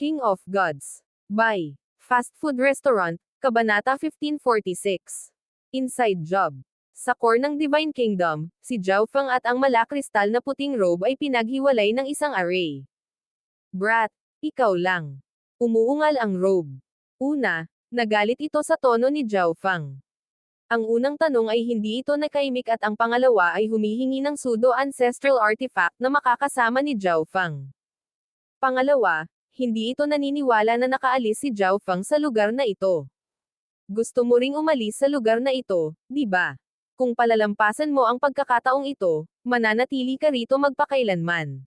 King of Gods. By Fast Food Restaurant, Kabanata 1546. Inside Job. Sa core ng Divine Kingdom, si Zhao Feng at ang malakristal na puting robe ay pinaghiwalay ng isang array. Brat, ikaw lang. Umuungal ang robe. Una, nagalit ito sa tono ni Zhao Feng. Ang unang tanong ay hindi ito nakaimik at ang pangalawa ay humihingi ng pseudo-ancestral artifact na makakasama ni Zhao Feng. Pangalawa, hindi ito naniniwala na nakaalis si Zhao Feng sa lugar na ito. Gusto mo ring umalis sa lugar na ito, di ba? Kung palalampasan mo ang pagkakataong ito, mananatili ka rito magpakailanman.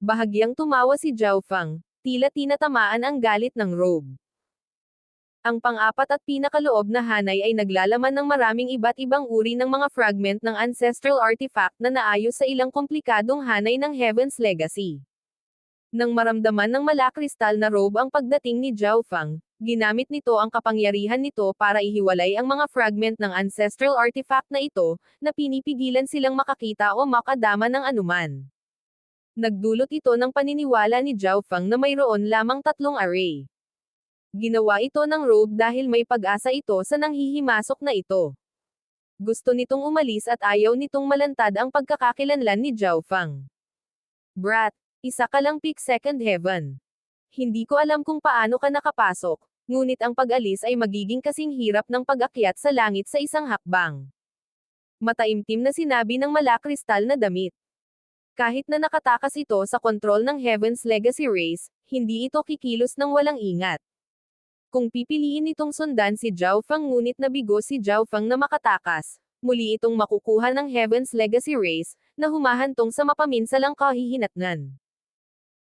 Bahagyang tumawa si Zhao Feng, tila tinatamaan ang galit ng robe. Ang pang-apat at pinakaloob na hanay ay naglalaman ng maraming iba't ibang uri ng mga fragment ng ancestral artifact na naayos sa ilang komplikadong hanay ng Heaven's Legacy. Nang maramdaman ng malakristal na robe ang pagdating ni Zhao Feng, ginamit nito ang kapangyarihan nito para ihiwalay ang mga fragment ng ancestral artifact na ito, na pinipigilan silang makakita o makadama ng anuman. Nagdulot ito ng paniniwala ni Zhao Feng na mayroon lamang tatlong array. Ginawa ito ng robe dahil may pag-asa ito sa nanghihimasok na ito. Gusto nitong umalis at ayaw nitong malantad ang pagkakakilanlan ni Zhao Feng. Brat, isa ka lang pick second heaven. Hindi ko alam kung paano ka nakapasok, ngunit ang pag-alis ay magiging kasing hirap ng pag-akyat sa langit sa isang hakbang. Mataimtim na sinabi ng malakristal na damit. Kahit na nakatakas ito sa kontrol ng Heaven's Legacy Race, hindi ito kikilos ng walang ingat. Kung pipiliin itong sundan si Zhao Feng ngunit nabigo si Zhao Feng na makatakas, muli itong makukuha ng Heaven's Legacy Race, na humahantong sa mapaminsalang kahihinatnan.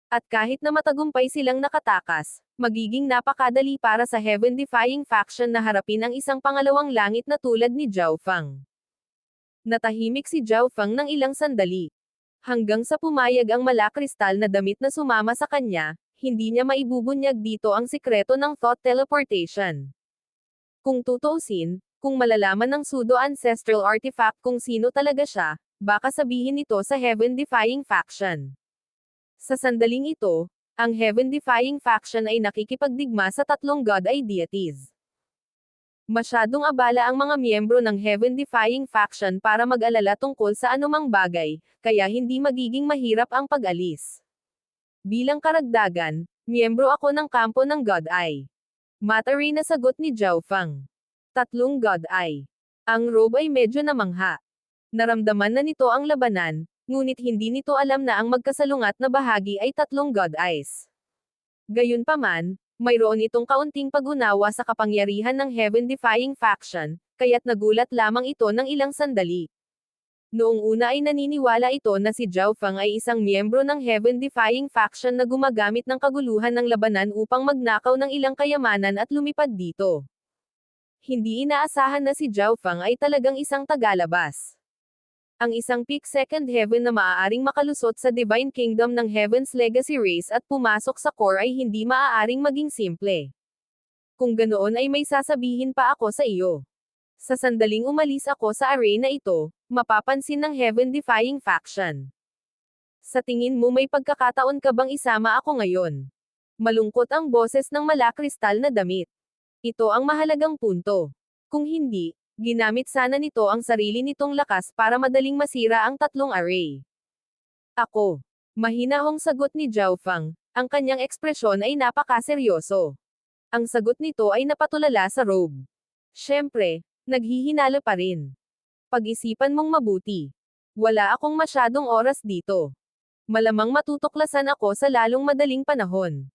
At kahit na matagumpay silang nakatakas, magiging napakadali para sa Heaven-defying faction na harapin ang isang pangalawang langit na tulad ni Zhao Feng. Natahimik si Zhao Feng ng ilang sandali. Hanggang sa pumayag ang malakristal na damit na sumama sa kanya, hindi niya maibubunyag dito ang sikreto ng thought teleportation. Kung tutuusin, kung malalaman ng pseudo-ancestral artifact kung sino talaga siya, baka sabihin nito sa Heaven-defying faction. Sa sandaling ito, ang Heaven-defying faction ay nakikipagdigma sa tatlong God deities. Masyadong abala ang mga miyembro ng Heaven-defying faction para mag-alala tungkol sa anumang bagay, kaya hindi magiging mahirap ang pag-alis. Bilang karagdagan, miyembro ako ng kampo ng God Eye. Matari na sagot ni Zhao Feng. Tatlong God Eye. Ang robe ay medyo namangha. Naramdaman na nito ang labanan, ngunit hindi nito alam na ang magkasalungat na bahagi ay tatlong God Eyes. Gayunpaman, mayroon itong kaunting pag-unawa sa kapangyarihan ng Heaven-defying faction, kaya't nagulat lamang ito ng ilang sandali. Noong una ay naniniwala ito na si Zhao Feng ay isang miyembro ng Heaven-defying faction na gumagamit ng kaguluhan ng labanan upang magnakaw ng ilang kayamanan at lumipad dito. Hindi inaasahan na si Zhao Feng ay talagang isang tagalabas. Ang isang peak second heaven na maaaring makalusot sa Divine Kingdom ng Heaven's Legacy Race at pumasok sa core ay hindi maaaring maging simple. Kung ganoon ay may sasabihin pa ako sa iyo. Sa sandaling umalis ako sa array na ito, mapapansin ng Heaven-defying faction. Sa tingin mo may pagkakataon ka bang isama ako ngayon? Malungkot ang boses ng malakristal na damit. Ito ang mahalagang punto. Kung hindi, ginamit sana nito ang sarili nitong lakas para madaling masira ang tatlong array. Ako. Mahinahong sagot ni Zhao Feng, ang kanyang ekspresyon ay napakaseryoso. Ang sagot nito ay napatulala sa robe. Siyempre, naghihinala pa rin. Pag-isipan mong mabuti. Wala akong masyadong oras dito. Malamang matutuklasan ako sa lalong madaling panahon.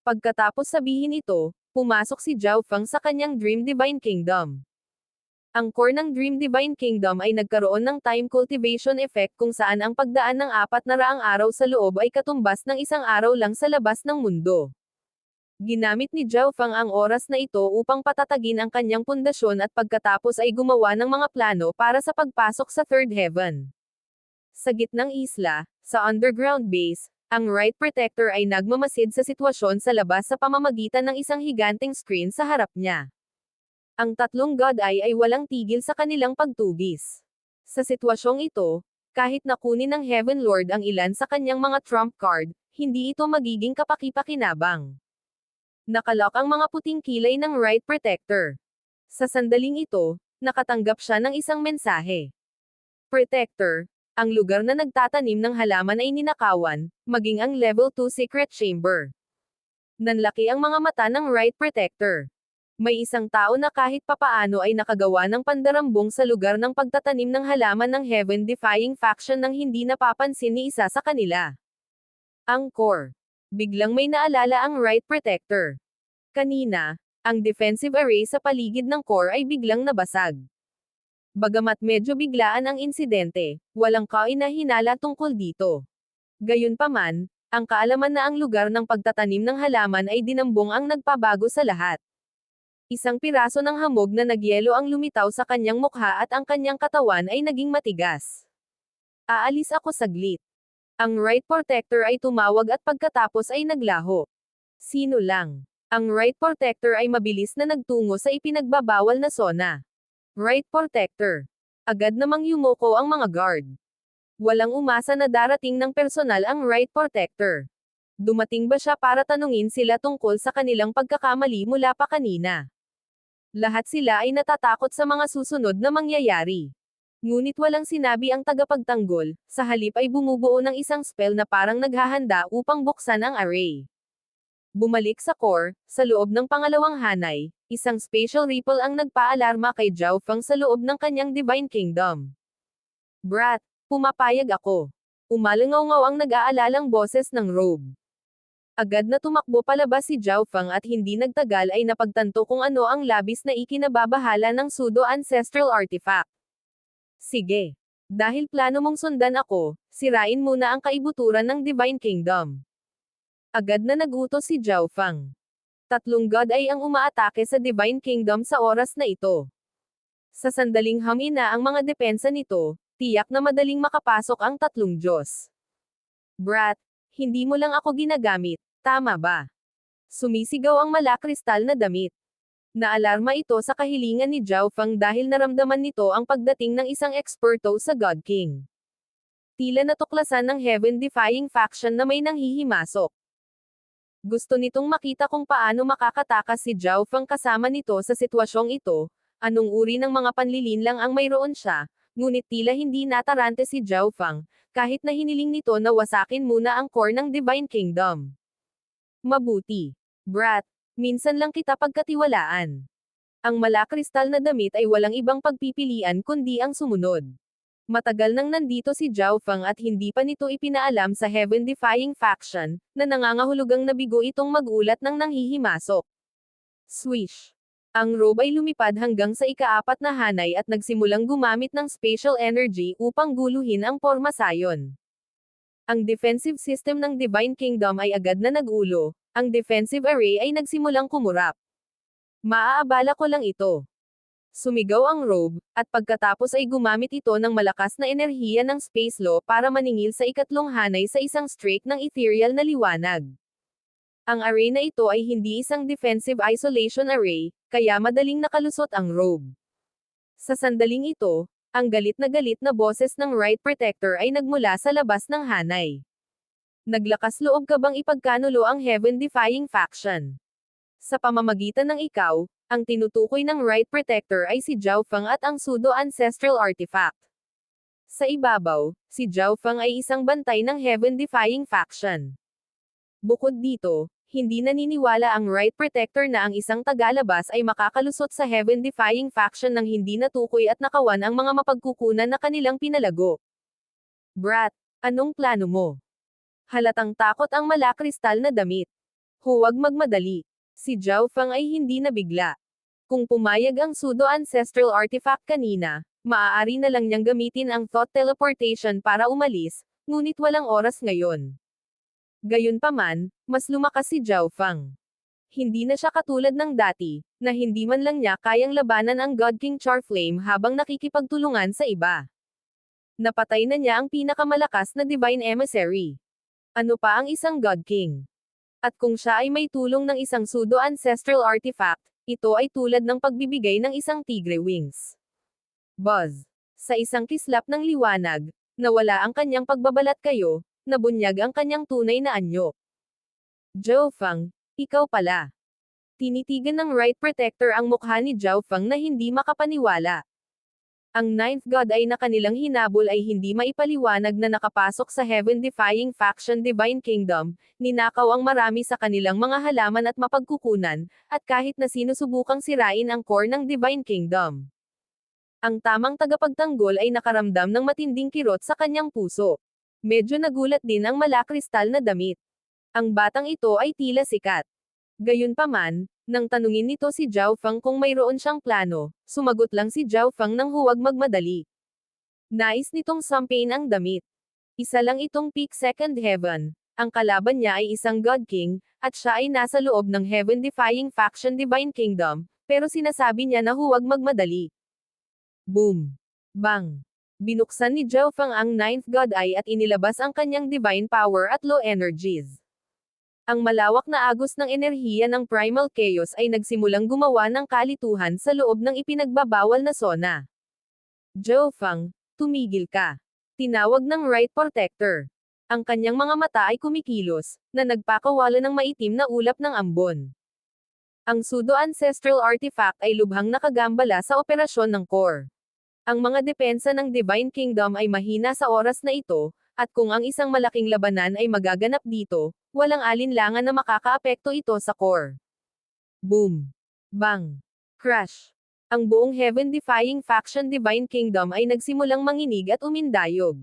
Pagkatapos sabihin ito, pumasok si Zhao Feng sa kanyang Dream Divine Kingdom. Ang core ng Dream Divine Kingdom ay nagkaroon ng time cultivation effect kung saan ang pagdaan ng 400 araw sa loob ay katumbas ng isang araw lang sa labas ng mundo. Ginamit ni Zhao Feng ang oras na ito upang patatagin ang kanyang pundasyon at pagkatapos ay gumawa ng mga plano para sa pagpasok sa Third Heaven. Sa gitnang isla, sa underground base, ang Right Protector ay nagmamasid sa sitwasyon sa labas sa pamamagitan ng isang higanteng screen sa harap niya. Ang tatlong God Eye ay walang tigil sa kanilang pagtugis. Sa sitwasyong ito, kahit nakunin ng Heaven Lord ang ilan sa kanyang mga trump card, hindi ito magiging kapaki-pakinabang. Nakalock ang mga puting kilay ng Right Protector. Sa sandaling ito, nakatanggap siya ng isang mensahe. Protector, ang lugar na nagtatanim ng halaman ay ninakawan, maging ang Level 2 Secret Chamber. Nanlaki ang mga mata ng Right Protector. May isang tao na kahit papaano ay nakagawa ng pandarambong sa lugar ng pagtatanim ng halaman ng Heaven-defying faction nang hindi napapansin ni isa sa kanila. Ang core. Biglang may naalala ang Right Protector. Kanina, ang defensive array sa paligid ng core ay biglang nabasag. Bagamat medyo biglaan ang insidente, walang kainahinala tungkol dito. Gayunpaman, ang kaalaman na ang lugar ng pagtatanim ng halaman ay dinambong ang nagpabago sa lahat. Isang piraso ng hamog na nagyelo ang lumitaw sa kanyang mukha at ang kanyang katawan ay naging matigas. Aalis ako saglit. Ang Right Protector ay tumawag at pagkatapos ay naglaho. Sino lang? Ang Right Protector ay mabilis na nagtungo sa ipinagbabawal na zona. Right Protector. Agad namang yumuko ang mga guard. Walang umasa na darating ng personal ang Right Protector. Dumating ba siya para tanungin sila tungkol sa kanilang pagkakamali mula pa kanina? Lahat sila ay natatakot sa mga susunod na mangyayari. Ngunit walang sinabi ang tagapagtanggol, sa halip ay bumubuo ng isang spell na parang naghahanda upang buksan ang array. Bumalik sa core, sa loob ng pangalawang hanay, isang spatial ripple ang nagpaalarma kay Zhao Feng sa loob ng kanyang Divine Kingdom. Brat, pumapayag ako. Umalangaw-ngaw ang nag-aalalang boses ng Robe. Agad na tumakbo palabas si Zhao Feng at hindi nagtagal ay napagtanto kung ano ang labis na ikinababahala ng pseudo-ancestral artifact. Sige. Dahil plano mong sundan ako, sirain muna ang kaibuturan ng Divine Kingdom. Agad na nagutos si Zhao Feng. 3 god ay ang umaatake sa Divine Kingdom sa oras na ito. Sa sandaling hamina ang mga depensa nito, tiyak na madaling makapasok ang 3 Diyos. Brat, hindi mo lang ako ginagamit, tama ba? Sumisigaw ang malakristal na damit. Naalarma ito sa kahilingan ni Zhao Feng dahil naramdaman nito ang pagdating ng isang eksperto sa God King. Tila natuklasan ng Heaven-defying faction na may nanghihimasok. Gusto nitong makita kung paano makakatakas si Zhao Feng kasama nito sa sitwasyong ito, anong uri ng mga panlilinlang ang mayroon siya, ngunit tila hindi natarante si Zhao Feng, kahit na hiniling nito na wasakin muna ang core ng Divine Kingdom. Mabuti. Brat, minsan lang kita pagkatiwalaan. Ang malakristal na damit ay walang ibang pagpipilian kundi ang sumunod. Matagal nang nandito si Zhao Feng at hindi pa nito ipinaalam sa Heaven-defying faction, na nangangahulugang nabigo itong magulat ng nanghihimasok. Swish. Ang robe ay lumipad hanggang sa ika-4 na hanay at nagsimulang gumamit ng spatial energy upang guluhin ang pormasayon. Ang defensive system ng Divine Kingdom ay agad na nagulo, ang defensive array ay nagsimulang kumurap. Maaabala ko lang ito. Sumigaw ang robe, at pagkatapos ay gumamit ito ng malakas na enerhiya ng space law para maningil sa ikatlong hanay sa isang streak ng ethereal na liwanag. Ang array na ito ay hindi isang defensive isolation array, kaya madaling nakalusot ang robe. Sa sandaling ito, ang galit na boses ng Right Protector ay nagmula sa labas ng hanay. Naglakas loob ka bang ipagkanulo ang Heaven-defying faction? Sa pamamagitan ng ikaw, ang tinutukoy ng Right Protector ay si Zhao Feng at ang pseudo-ancestral artifact. Sa ibabaw, si Zhao Feng ay isang bantay ng Heaven-defying faction. Bukod dito, hindi naniniwala ang Right Protector na ang isang tagalabas ay makakalusot sa Heaven-defying faction nang hindi natukoy at nakawan ang mga mapagkukunan na kanilang pinalago. Brat, anong plano mo? Halatang takot ang malakristal na damit. Huwag magmadali. Si Zhao Feng ay hindi nabigla. Kung pumayag ang pseudo-ancestral artifact kanina, maaari na lang niyang gamitin ang thought teleportation para umalis, ngunit walang oras ngayon. Gayunpaman, mas lumakas si Zhao Feng. Hindi na siya katulad ng dati, na hindi man lang niya kayang labanan ang God King Charflame habang nakikipagtulungan sa iba. Napatay na niya ang pinakamalakas na Divine Emissary. Ano pa ang isang God King? At kung siya ay may tulong ng isang pseudo-ancestral artifact, ito ay tulad ng pagbibigay ng isang tigre wings. Buzz. Sa isang kislap ng liwanag, nawala ang kanyang pagbabalat kayo, nabunyag ang kanyang tunay na anyo. Zhao Feng, ikaw pala. Tinitigan ng Right Protector ang mukha ni Zhao Feng na hindi makapaniwala. Ang Ninth God ay na kanilang hinabol ay hindi maipaliwanag na nakapasok sa heaven-defying faction Divine Kingdom, ninakaw ang marami sa kanilang mga halaman at mapagkukunan, at kahit na sinusubukang sirain ang core ng Divine Kingdom. Ang tamang tagapagtanggol ay nakaramdam ng matinding kirot sa kanyang puso. Medyo nagulat din ang malakristal na damit. Ang batang ito ay tila sikat. Gayunpaman, nang tanungin nito si Zhao Feng kung mayroon siyang plano, sumagot lang si Zhao Feng nang huwag magmadali. Nais nitong sampain ang damit. Isa lang itong peak second heaven. Ang kalaban niya ay isang God King, at siya ay nasa loob ng heaven-defying faction Divine Kingdom, pero sinasabi niya na huwag magmadali. Boom! Bang! Binuksan ni Zhao Feng ang Ninth God Eye at inilabas ang kanyang divine power at low energies. Ang malawak na agos ng enerhiya ng Primal Chaos ay nagsimulang gumawa ng kalituhan sa loob ng ipinagbabawal na zona. Zhao Feng, tumigil ka. Tinawag ng Right Protector. Ang kanyang mga mata ay kumikilos, na nagpakawala ng maitim na ulap ng ambon. Ang pseudo-ancestral artifact ay lubhang nakagambala sa operasyon ng core. Ang mga depensa ng Divine Kingdom ay mahina sa oras na ito, at kung ang isang malaking labanan ay magaganap dito, walang alinlangan na makakaapekto ito sa core. Boom! Bang! Crash! Ang buong heaven-defying faction Divine Kingdom ay nagsimulang manginig at umindayog.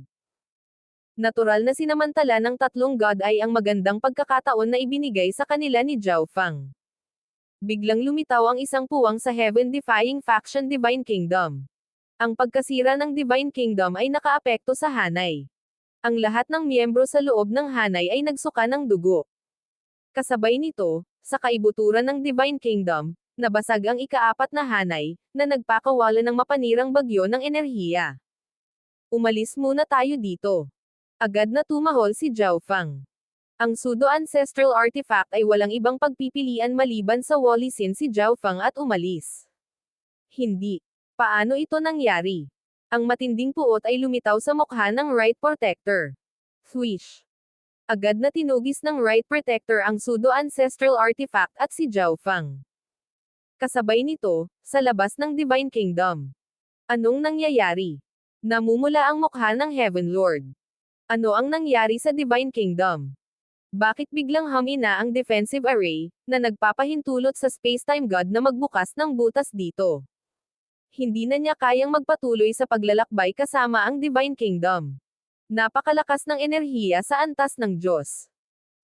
Natural na sinamantala ng tatlong God ay ang magandang pagkakataon na ibinigay sa kanila ni Zhao Feng. Biglang lumitaw ang isang puwang sa heaven-defying faction Divine Kingdom. Ang pagkasira ng Divine Kingdom ay nakaapekto sa hanay. Ang lahat ng miyembro sa loob ng hanay ay nagsuka ng dugo. Kasabay nito, sa kaibuturan ng Divine Kingdom, nabasag ang ikaapat na hanay, na nagpakawala ng mapanirang bagyo ng enerhiya. Umalis muna tayo dito. Agad na tumahol si Zhao Feng. Ang pseudo-ancestral artifact ay walang ibang pagpipilian maliban sa walisin si Zhao Feng at umalis. Hindi. Paano ito nangyari? Ang matinding puot ay lumitaw sa mukha ng Right Protector. Swish! Agad na tinugis ng Right Protector ang pseudo-ancestral artifact at si Zhao Feng. Kasabay nito, sa labas ng Divine Kingdom. Anong nangyayari? Namumula ang mukha ng Heaven Lord. Ano ang nangyari sa Divine Kingdom? Bakit biglang humina ang defensive array, na nagpapahintulot sa Space-Time God na magbukas ng butas dito? Hindi na niya kayang magpatuloy sa paglalakbay kasama ang Divine Kingdom. Napakalakas ng enerhiya sa antas ng Diyos.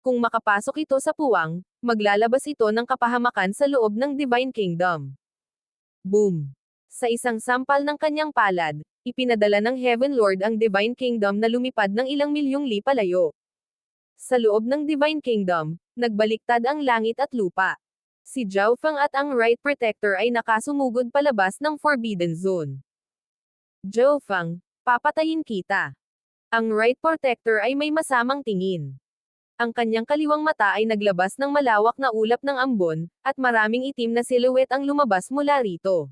Kung makapasok ito sa puwang, maglalabas ito ng kapahamakan sa loob ng Divine Kingdom. Boom! Sa isang sampal ng kanyang palad, ipinadala ng Heaven Lord ang Divine Kingdom na lumipad ng ilang milyong li palayo. Sa loob ng Divine Kingdom, nagbaliktad ang langit at lupa. Si Zhao Feng at ang Right Protector ay nakasumugod palabas ng Forbidden Zone. Zhao Feng, papatayin kita. Ang Right Protector ay may masamang tingin. Ang kanyang kaliwang mata ay naglabas ng malawak na ulap ng ambon, at maraming itim na silhouette ang lumabas mula rito.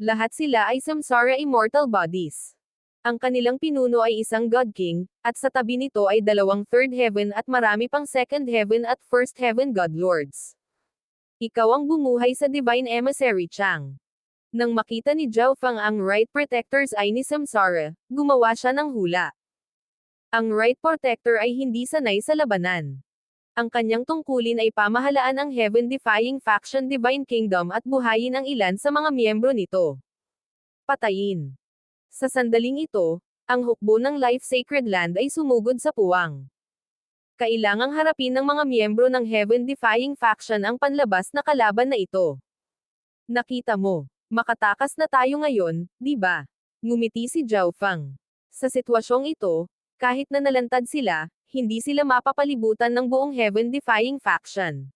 Lahat sila ay samsara immortal bodies. Ang kanilang pinuno ay isang God King, at sa tabi nito ay dalawang Third Heaven at marami pang Second Heaven at First Heaven God Lords. Ikaw ang bumuhay sa Divine Emissary Chang. Nang makita ni Zhao Feng ang Right Protector's eye ni Samsara, gumawa siya ng hula. Ang Right Protector ay hindi sanay sa labanan. Ang kanyang tungkulin ay pamahalaan ang heaven-defying faction Divine Kingdom at buhayin ang ilan sa mga miyembro nito. Patayin. Sa sandaling ito, ang hukbo ng Life Sacred Land ay sumugod sa puwang. Kailangang harapin ng mga miyembro ng heaven-defying faction ang panlabas na kalaban na ito. Nakita mo, makatakas na tayo ngayon, di ba? Ngumiti si Zhao Feng. Sa sitwasyong ito, kahit na nalantad sila, hindi sila mapapalibutan ng buong heaven-defying faction.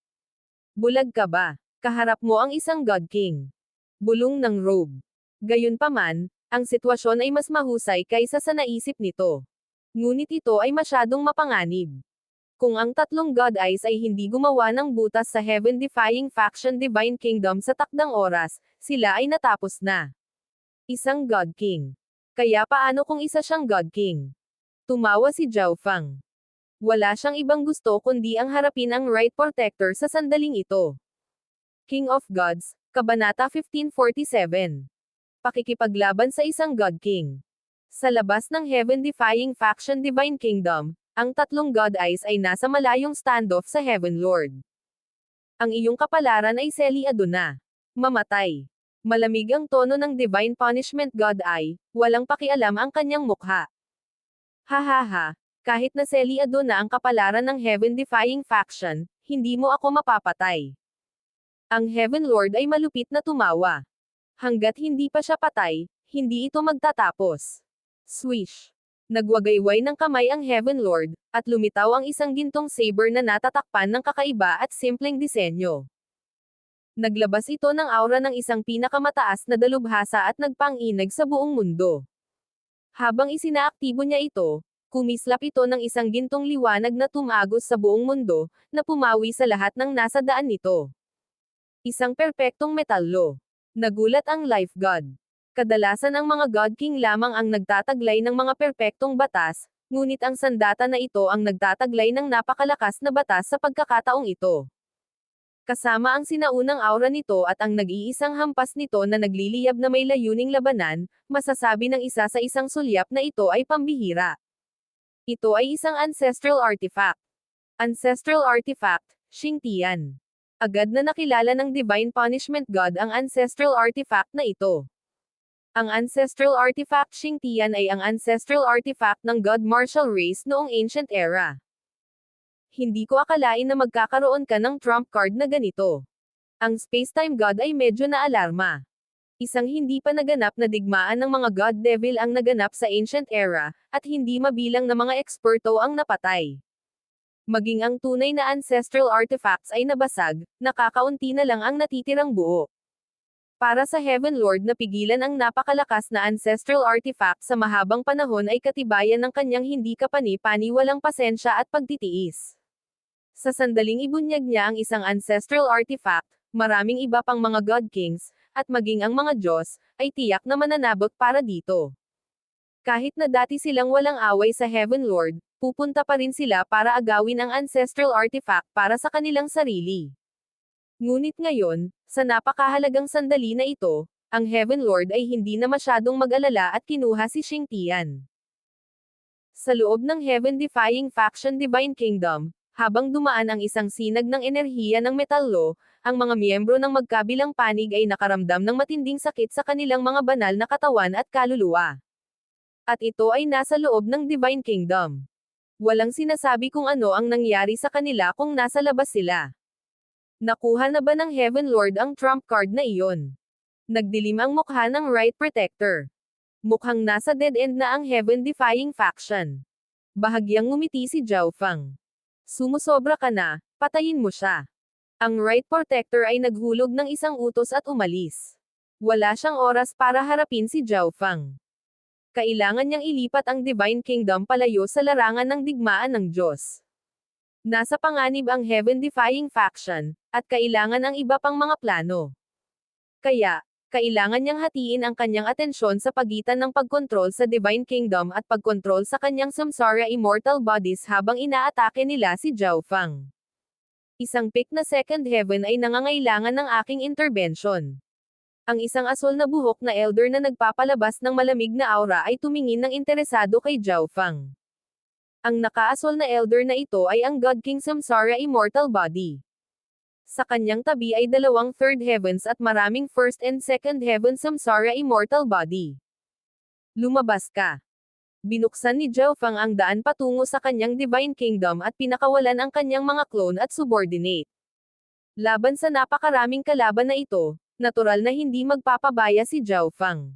Bulag ka ba? Kaharap mo ang isang God King. Bulong ng robe. Gayunpaman, ang sitwasyon ay mas mahusay kaysa sa naisip nito. Ngunit ito ay masyadong mapanganib. Kung ang tatlong God Eyes ay hindi gumawa ng butas sa heaven-defying faction Divine Kingdom sa takdang oras, sila ay natapos na. Isang God King. Kaya paano kung isa siyang God King? Tumawa si Zhao Feng. Wala siyang ibang gusto kundi ang harapin ang Right Protector sa sandaling ito. King of Gods, Kabanata 1547. Pakikipaglaban sa isang God King. Sa labas ng heaven-defying faction Divine Kingdom, ang tatlong God Eyes ay nasa malayong standoff sa Heaven Lord. Ang iyong kapalaran ay Seli Aduna. Mamatay. Malamig ang tono ng Divine Punishment God Eye, walang pakialam ang kanyang mukha. Hahaha, kahit na Seli Aduna ang kapalaran ng heaven-defying faction, hindi mo ako mapapatay. Ang Heaven Lord ay malupit na tumawa. Hanggat hindi pa siya patay, hindi ito magtatapos. Swish. Nagwagayway ng kamay ang Heaven Lord, at lumitaw ang isang gintong saber na natatakpan ng kakaiba at simpleng disenyo. Naglabas ito ng aura ng isang pinakamataas na dalubhasa at nagpang-inag sa buong mundo. Habang isinaaktibo niya ito, kumislap ito ng isang gintong liwanag na tumagos sa buong mundo, na pumawi sa lahat ng nasa daan nito. Isang perpektong metallo. Nagulat ang Life God. Kadalasan ang mga God King lamang ang nagtataglay ng mga perpektong batas, ngunit ang sandata na ito ang nagtataglay ng napakalakas na batas sa pagkakataong ito. Kasama ang sinaunang aura nito at ang nag-iisang hampas nito na nagliliyab na may layuning labanan, masasabi ng isa sa isang sulyap na ito ay pambihira. Ito ay isang ancestral artifact. Ancestral artifact, Xingtian. Agad na nakilala ng Divine Punishment God ang ancestral artifact na ito. Ang ancestral artifact Xingtian ay ang ancestral artifact ng God Martial Race noong ancient era. Hindi ko akalain na magkakaroon ka ng trump card na ganito. Ang Spacetime God ay medyo naalarma. Isang hindi pa naganap na digmaan ng mga God Devil ang naganap sa ancient era, at hindi mabilang na mga eksperto ang napatay. Maging ang tunay na ancestral artifacts ay nabasag, nakakaunti na lang ang natitirang buo. Para sa Heaven Lord na pigilan ang napakalakas na ancestral artifact sa mahabang panahon ay katibayan ng kanyang hindi kapani-paniwalang pasensya at pagtitiis. Sa sandaling ibunyag niya ang isang ancestral artifact, maraming iba pang mga God Kings, at maging ang mga Diyos, ay tiyak na mananabot para dito. Kahit na dati silang walang away sa Heaven Lord, pupunta pa rin sila para agawin ang ancestral artifact para sa kanilang sarili. Ngunit ngayon, sa napakahalagang sandali na ito, ang Heaven Lord ay hindi na masyadong mag-alala at kinuha si Xingtian. Sa loob ng heaven-defying faction Divine Kingdom, habang dumaan ang isang sinag ng enerhiya ng metallo, ang mga miyembro ng magkabilang panig ay nakaramdam ng matinding sakit sa kanilang mga banal na katawan at kaluluwa. At ito ay nasa loob ng Divine Kingdom. Walang sinasabi kung ano ang nangyari sa kanila kung nasa labas sila. Nakuha na ba ng Heaven Lord ang trump card na iyon? Nagdilim ang mukha ng Right Protector. Mukhang nasa dead end na ang heaven-defying faction. Bahagyang ngumiti si Zhao Feng. Sumusobra ka na, patayin mo siya. Ang Right Protector ay naghulog ng isang utos at umalis. Wala siyang oras para harapin si Zhao Feng. Kailangan niyang ilipat ang Divine Kingdom palayo sa larangan ng digmaan ng Diyos. Nasa panganib ang heaven-defying faction, at kailangan ang iba pang mga plano. Kaya, kailangan niyang hatiin ang kanyang atensyon sa pagitan ng pagkontrol sa Divine Kingdom at pagkontrol sa kanyang samsara immortal bodies habang inaatake nila si Zhao Feng. Isang pick na second heaven ay nangangailangan ng aking intervention. Ang isang asul na buhok na elder na nagpapalabas ng malamig na aura ay tumingin ng interesado kay Zhao Feng. Ang nakaasol na elder na ito ay ang God King Samsara Immortal Body. Sa kanyang tabi ay dalawang third heavens at maraming first and second heaven Samsara Immortal Body. Lumabas ka. Binuksan ni Zhao Feng ang daan patungo sa kanyang Divine Kingdom at pinakawalan ang kanyang mga clone at subordinate. Laban sa napakaraming kalaban na ito, natural na hindi magpapabaya si Zhao Feng.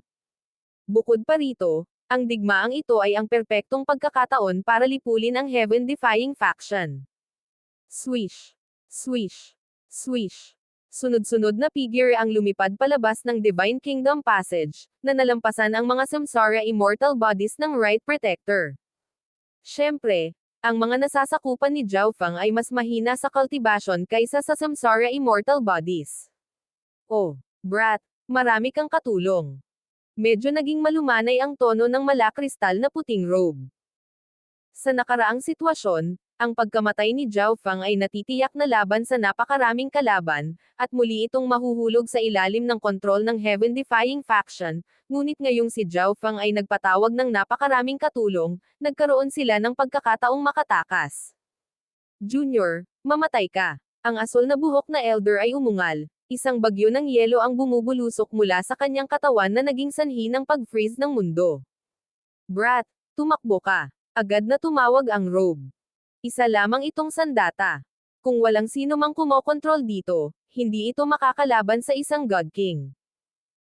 Bukod pa rito, ang digmaang ito ay ang perpektong pagkakataon para lipulin ang heaven-defying faction. Swish. Swish. Swish. Sunod-sunod na figure ang lumipad palabas ng Divine Kingdom Passage, na nalampasan ang mga Samsara Immortal Bodies ng Right Protector. Siyempre, ang mga nasasakupan ni Zhao Feng ay mas mahina sa cultivation kaysa sa Samsara Immortal Bodies. Oh, brat, marami kang katulong. Medyo naging malumanay ang tono ng malakristal na puting robe. Sa nakaraang sitwasyon, Ang pagkamatay ni Zhao Fang ay natitiyak na laban sa napakaraming kalaban, at muli itong mahuhulog sa ilalim ng kontrol ng Heaven-defying faction, ngunit ngayong si Zhao Fang ay nagpatawag ng napakaraming katulong, nagkaroon sila ng pagkakataong makatakas. Junior, mamatay ka. Ang asul na buhok na elder ay umungal. Isang bagyo ng yelo ang bumubulusok mula sa kanyang katawan na naging sanhi ng pag-freeze ng mundo. Brat, tumakbo ka. Agad na tumawag ang robe. Isa lamang itong sandata. Kung walang sino mang kumokontrol dito, hindi ito makakalaban sa isang God King.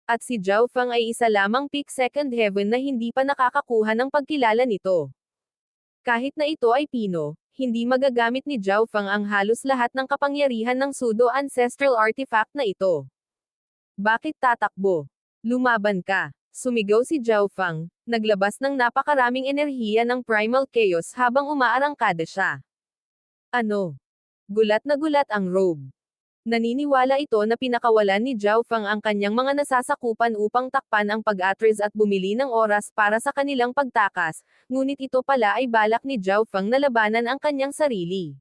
At si Zhao Fang ay isa lamang peak second heaven na hindi pa nakakakuha ng pagkilala nito. Kahit na ito ay Pino, hindi magagamit ni Zhao Fang ang halos lahat ng kapangyarihan ng pseudo-ancestral artifact na ito. Bakit tatakbo? Lumaban ka. Sumigaw si Zhao Fang, naglabas ng napakaraming enerhiya ng primal chaos habang umaarangkada siya. Ano? Gulat na gulat ang robe. Naniniwala ito na pinakawalan ni Zhao Fang ang kanyang mga nasasakupan upang takpan ang pag-atris at bumili ng oras para sa kanilang pagtakas, ngunit ito pala ay balak ni Zhao Fang na labanan ang kanyang sarili.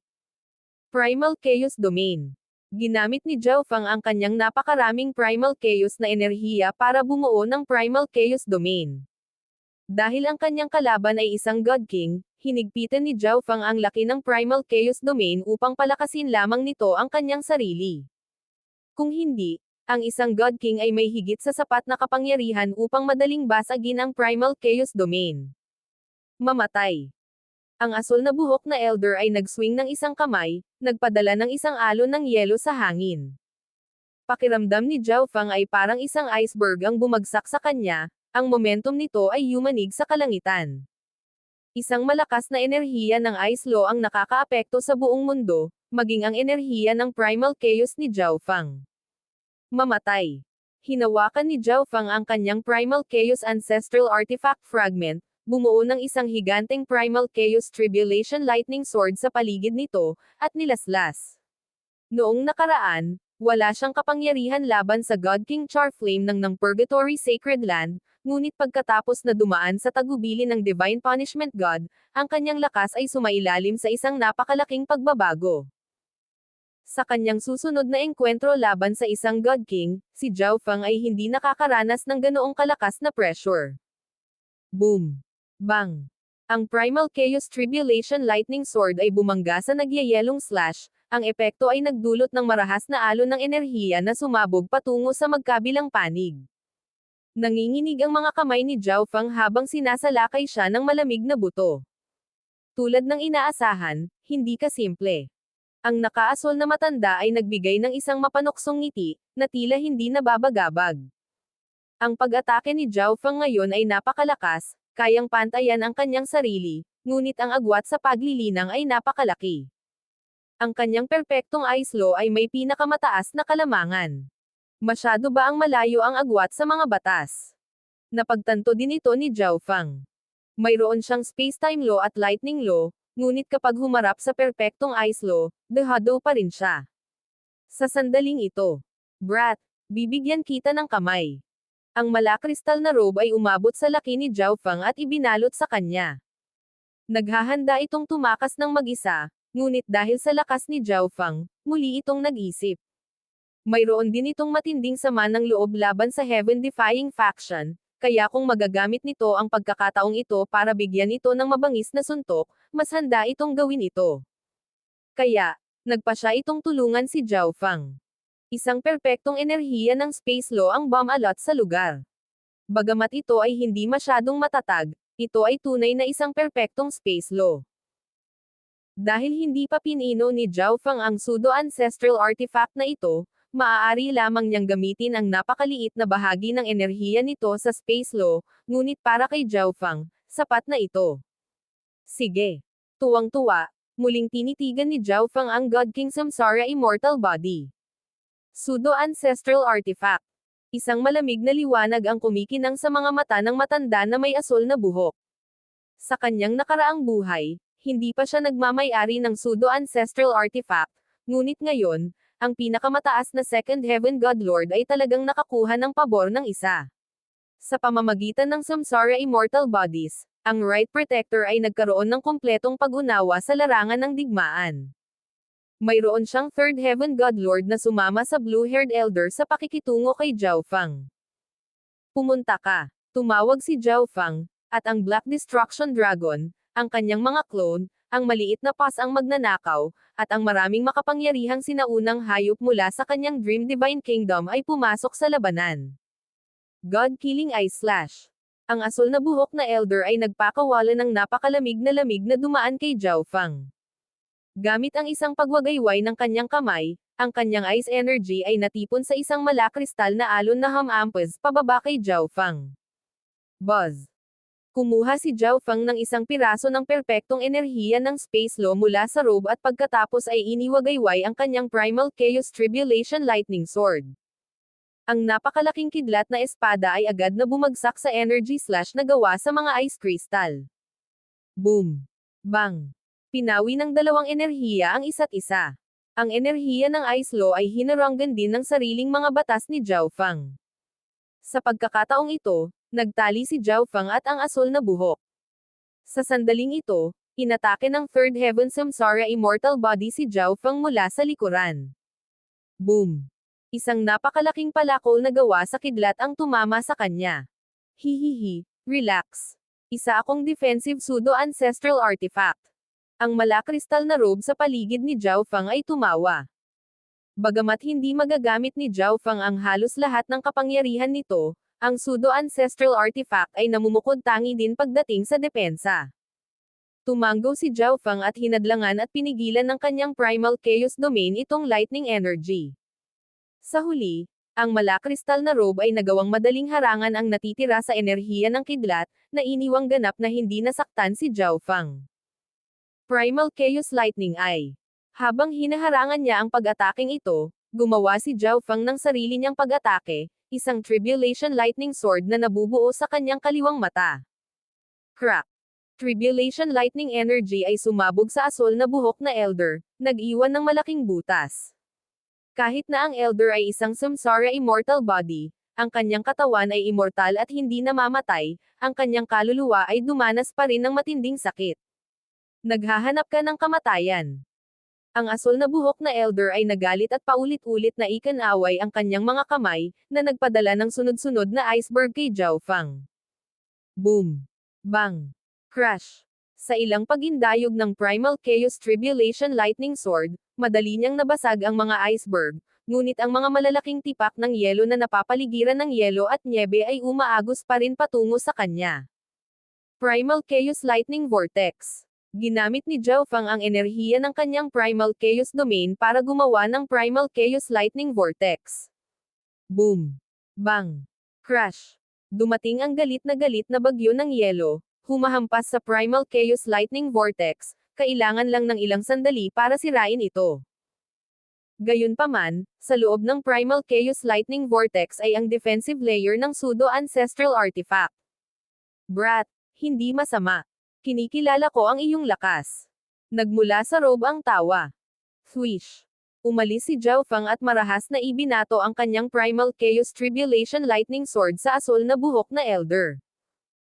Primal Chaos Domain. Ginamit ni Zhao Fang ang kanyang napakaraming Primal Chaos na enerhiya para bumuo ng Primal Chaos Domain. Dahil ang kanyang kalaban ay isang God King, hinigpitan ni Zhao Fang ang laki ng Primal Chaos Domain upang palakasin lamang nito ang kanyang sarili. Kung hindi, ang isang God King ay may higit sa sapat na kapangyarihan upang madaling basagin ang Primal Chaos Domain. Mamatay. Ang asul na buhok na elder ay nag-swing ng isang kamay, nagpadala ng isang alon ng yelo sa hangin. Pakiramdam ni Zhao Fang ay parang isang iceberg ang bumagsak sa kanya, ang momentum nito ay yumanig sa kalangitan. Isang malakas na enerhiya ng ice law ang nakakaapekto sa buong mundo, maging ang enerhiya ng primal chaos ni Zhao Fang. Mamatay. Hinawakan ni Zhao Fang ang kanyang primal chaos ancestral artifact fragment, bumuo ng isang higanteng primal chaos tribulation lightning sword sa paligid nito, at nilaslas. Noong nakaraan, wala siyang kapangyarihan laban sa God King Charflame ng Purgatory Sacred Land, ngunit pagkatapos na dumaan sa tagubili ng Divine Punishment God, ang kanyang lakas ay sumailalim sa isang napakalaking pagbabago. Sa kanyang susunod na engkwentro laban sa isang God King, si Zhao Fang ay hindi nakakaranas ng ganoong kalakas na pressure. Boom! Bang! Ang Primal Chaos Tribulation Lightning Sword ay bumangga sa nagyayelong slash, ang epekto ay nagdulot ng marahas na alon ng enerhiya na sumabog patungo sa magkabilang panig. Nanginginig ang mga kamay ni Zhao Fang habang sinasalakay siya ng malamig na buto. Tulad ng inaasahan, hindi kasimple. Ang nakaasol na matanda ay nagbigay ng isang mapanuksong ngiti, na tila hindi nababagabag. Ang pag-atake ni Zhao Fang ngayon ay napakalakas, kayang pantayan ang kanyang sarili, ngunit ang agwat sa paglilinang ay napakalaki. Ang kanyang perpektong ice law ay may pinakamataas na kalamangan. Masyado ba ang malayo ang agwat sa mga batas? Napagtanto din ito ni Zhao Fang. Mayroon siyang space-time law at lightning law, ngunit kapag humarap sa perpektong ice law, dehado pa rin siya. Sa sandaling ito, Brat, bibigyan kita ng kamay. Ang malakristal na robe ay umabot sa laki ni Zhao Fang at ibinalot sa kanya. Naghahanda itong tumakas ng mag-isa, ngunit dahil sa lakas ni Zhao Fang, muli itong nag-isip. Mayroon din itong matinding sama ng loob laban sa Heaven-defying faction, kaya kung magagamit nito ang pagkakataong ito para bigyan ito ng mabangis na suntok, mas handa itong gawin ito. Kaya, nagpa siya itong tulungan si Zhao Fang. Isang perpektong enerhiya ng space law ang bomb-alot sa lugar. Bagamat ito ay hindi masyadong matatag, ito ay tunay na isang perpektong space law. Dahil hindi pa pinino ni Zhao Fang ang pseudo-ancestral artifact na ito, maaari lamang niyang gamitin ang napakaliit na bahagi ng enerhiya nito sa space law, ngunit para kay Zhao Fang, sapat na ito. Sige. Tuwang-tuwa, muling tinitigan ni Zhao Fang ang God King Samsara Immortal Body. Pseudo-ancestral artifact. Isang malamig na liwanag ang kumikinang sa mga mata ng matanda na may asul na buhok. Sa kanyang nakaraang buhay, hindi pa siya nagmamay-ari ng pseudo-ancestral artifact, ngunit ngayon, ang pinakamataas na Second Heaven God Lord ay talagang nakakuha ng pabor ng isa. Sa pamamagitan ng Samsara Immortal Bodies, Ang Right Protector ay nagkaroon ng kumpletong pag-unawa sa larangan ng digmaan. Mayroon siyang Third Heaven God Lord na sumama sa Blue-Haired Elder sa pakikitungo kay Zhao Fang. Pumunta ka. Tumawag si Zhao Fang, at ang Black Destruction Dragon, ang kanyang mga clone, ang maliit na pas ang magnanakaw, at ang maraming makapangyarihang sinaunang hayop mula sa kanyang Dream Divine Kingdom ay pumasok sa labanan. God-Killing Ice Slash. Ang asul na buhok na Elder ay nagpakawala ng napakalamig na lamig na dumaan kay Zhao Fang. Gamit ang isang pagwagayway ng kanyang kamay, ang kanyang ice energy ay natipon sa isang malakristal na alon na hamampes pababa kay Zhao Fang. Buzz. Kumuha si Zhao Fang ng isang piraso ng perpektong enerhiya ng Space Law mula sa robe at pagkatapos ay iniwagayway ang kanyang Primal Chaos Tribulation Lightning Sword. Ang napakalaking kidlat na espada ay agad na bumagsak sa energy slash na gawa sa mga ice crystal. Boom! Bang! Pinawi ng dalawang enerhiya ang isa't isa. Ang enerhiya ng Ice Law ay hinaranggan din ng sariling mga batas ni Zhao Fang. Sa pagkakataong ito, nagtali si Zhao Fang at ang asul na buhok. Sa sandaling ito, inatake ng Third Heaven Samsara Immortal Body si Zhao Fang mula sa likuran. Boom! Isang napakalaking palakol na gawa sa kidlat ang tumama sa kanya. Hihihi, relax. Isa akong defensive pseudo-ancestral artifact. Ang malakristal na robe sa paligid ni Zhao Fang ay tumawa. Bagamat hindi magagamit ni Zhao Fang ang halos lahat ng kapangyarihan nito, ang pseudo-ancestral artifact ay namumukod tangi din pagdating sa depensa. Tumanggo si Zhao Fang at hinadlangan at pinigilan ng kanyang Primal Chaos Domain itong lightning energy. Sa huli, ang malakristal na robe ay nagawang madaling harangan ang natitira sa enerhiya ng kidlat, na iniwang ganap na hindi nasaktan si Zhao Fang. Primal Chaos Lightning Eye. Habang hinaharangan niya ang pag-ataking ito, gumawa si Zhao Fang ng sarili niyang pag-atake, isang Tribulation Lightning Sword na nabubuo sa kanyang kaliwang mata. Crack! Tribulation Lightning Energy ay sumabog sa asul na buhok na Elder, nag-iwan ng malaking butas. Kahit na ang Elder ay isang Samsara Immortal Body, ang kanyang katawan ay immortal at hindi namamatay, ang kanyang kaluluwa ay dumanas pa rin ng matinding sakit. Naghahanap ka ng kamatayan. Ang asul na buhok na Elder ay nagalit at paulit-ulit na ikinaway ang kanyang mga kamay, na nagpadala ng sunod-sunod na iceberg kay Zhao Fang. Boom! Bang! Crash! Sa ilang pagindayog ng Primal Chaos Tribulation Lightning Sword, madali niyang nabasag ang mga iceberg, ngunit ang mga malalaking tipak ng yelo na napapaligiran ng yelo at nyebe ay umaagos pa rin patungo sa kanya. Primal Chaos Lightning Vortex. Ginamit ni Zhao Fang ang enerhiya ng kanyang Primal Chaos Domain para gumawa ng Primal Chaos Lightning Vortex. Boom! Bang! Crash! Dumating ang galit na bagyo ng yelo, humahampas sa Primal Chaos Lightning Vortex, kailangan lang ng ilang sandali para sirain ito. Gayunpaman, sa loob ng Primal Chaos Lightning Vortex ay ang defensive layer ng pseudo-ancestral artifact. Brat, hindi masama. Kinikilala ko ang iyong lakas. Nagmula sa robe ang tawa. Swish. Umalis si Zhao Fang at marahas na ibinato ang kanyang Primal Chaos Tribulation Lightning Sword sa asul na buhok na Elder.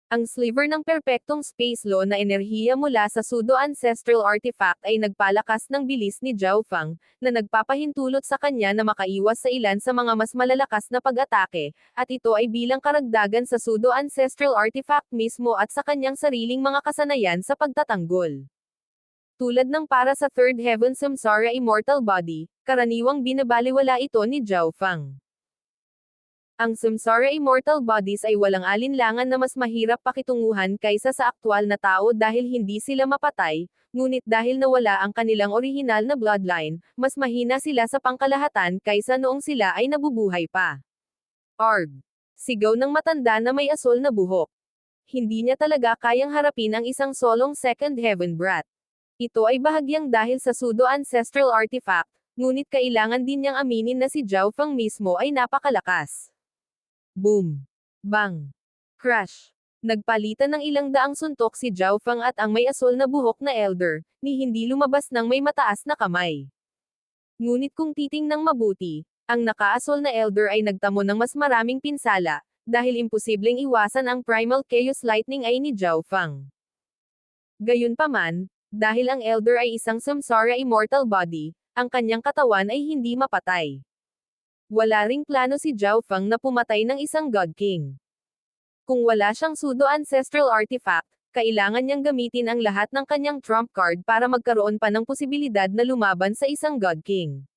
Ang sliver ng perpektong Space Law na enerhiya mula sa pseudo-ancestral artifact ay nagpalakas ng bilis ni Zhao Fang, na nagpapahintulot sa kanya na makaiwas sa ilan sa mga mas malalakas na pag-atake, at ito ay bilang karagdagan sa pseudo-ancestral artifact mismo at sa kanyang sariling mga kasanayan sa pagtatanggol. Tulad ng para sa Third Heaven Samsara Immortal Body, karaniwang binabaliwala ito ni Zhao Fang. Ang Samsara Immortal Bodies ay walang alinlangan na mas mahirap pakitunguhan kaysa sa aktwal na tao dahil hindi sila mapatay, ngunit dahil nawala ang kanilang orihinal na bloodline, mas mahina sila sa pangkalahatan kaysa noong sila ay nabubuhay pa. Arg! Sigaw ng matanda na may asul na buhok. Hindi niya talaga kayang harapin ang isang solong Second Heaven Brat. Ito ay bahagyang dahil sa pseudo-ancestral artifact, ngunit kailangan din niyang aminin na si Zhao Fang mismo ay napakalakas. Boom! Bang! Crash! Nagpalitan ng ilang daang suntok si Zhao Fang at ang may asul na buhok na Elder, ni hindi lumabas ng may mataas na kamay. Ngunit kung titingnang mabuti, ang nakaasul na Elder ay nagtamo ng mas maraming pinsala, dahil imposibleng iwasan ang Primal Chaos Lightning Eye ni Zhao Feng. Gayunpaman, dahil ang Elder ay isang Samsara immortal body, ang kanyang katawan ay hindi mapatay. Wala ring plano si Zhao Feng na pumatay ng isang God King. Kung wala siyang pseudo-ancestral artifact, kailangan niyang gamitin ang lahat ng kanyang trump card para magkaroon pa ng posibilidad na lumaban sa isang God King.